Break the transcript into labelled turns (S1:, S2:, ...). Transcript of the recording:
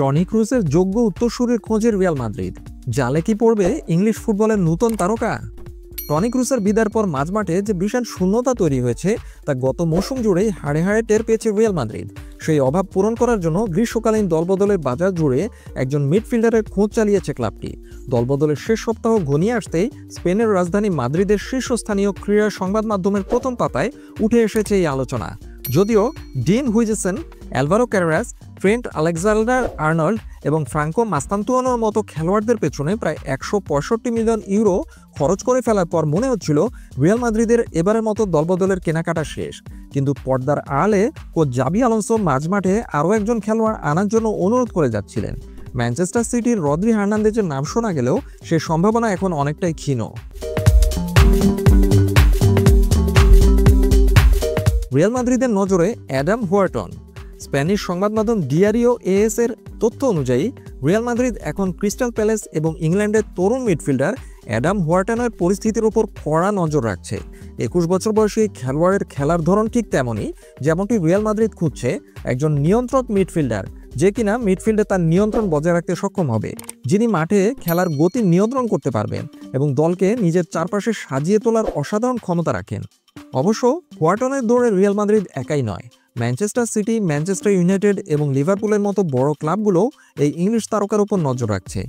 S1: Tony ক্রুজের যোগ্য উত্তরসূরির খোঁজে Real Madrid. জালে কি পড়বে ইংলিশ ফুটবলের নতুন তারকা? টনি ক্রুজের বিদায়ের পর মাঝমাঠে যে বিশাল শূন্যতা তৈরি হয়েছে তা গত মৌসুম জুড়েই হাড়ে হাড়ে টের পেয়েছে রিয়াল মাদ্রিদ। সেই অভাব পূরণ করার জন্য গ্রীষ্মকালীন দলবদলের বাজার জুড়ে একজন মিডফিল্ডারের খোঁজ চালিয়েছে ক্লাবটি। দলবদলের শেষ সপ্তাহ ঘনিয়ে আসতেই স্পেনের রাজধানী মাদ্রিদের শীর্ষস্থানীয় ক্রীড়া সংবাদ মাধ্যমের প্রথম পাতায় উঠে এসেছে এই আলোচনা। যদিও Dean Huijsen, Alvaro Carreras, Trent Alexander Arnold এবং ফ্রাঙ্কো মাস্তান্তুয়ানোর মতো খেলোয়াড়দের পেছনে প্রায় 165 মিলিয়ন ইউরো খরচ করে ফেলার পর মনে হচ্ছিল রিয়াল মাদ্রিদের এবারের মতো দলবদলের কেনাকাটা শেষ। কিন্তু পর্দার আড়ালে কোচ জাবি আলোনসো মাঝমাঠে আরও একজন খেলোয়াড় আনার জন্য অনুরোধ করে যাচ্ছিলেন। ম্যানচেস্টার সিটির রদ্রি হার্নান্দেজের নাম শোনা গেলেও সে সম্ভাবনা এখন অনেকটাই ক্ষীণ। রিয়াল মাদ্রিদের নজরে অ্যাডাম হুয়ারটন। স্প্যানিশ সংবাদ মাধ্যম ডিয়ারিও এএস এর তথ্য অনুযায়ী রিয়াল মাদ্রিদ এখন ক্রিস্টাল প্যালেস এবং ইংল্যান্ডের তরুণ মিডফিল্ডার অ্যাডাম হুয়ারটনের পরিস্থিতির উপর কড়া নজর রাখছে। 21 বছর বয়সী খেলোয়াড়ের খেলার ধরন ঠিক তেমনই যেমনটি রিয়াল মাদ্রিদ খুঁজছে, একজন নিয়ন্ত্রক মিডফিল্ডার যে কিনা মিডফিল্ডে তার নিয়ন্ত্রণ বজায় রাখতে সক্ষম হবে, যিনি মাঠে খেলার গতি নিয়ন্ত্রণ করতে পারবেন এবং দলকে নিজের চারপাশে সাজিয়ে তোলার অসাধারণ ক্ষমতা রাখেন। অবশ্য হুয়ারটনের দৌড়ে রিয়াল মাদ্রিদ একাই নয়, ম্যানচেস্টার সিটি, ম্যানচেস্টার ইউনাইটেড এবং লিভারপুলের মতো বড় ক্লাবগুলোও এই ইংলিশ তারকার উপর নজর রাখছে।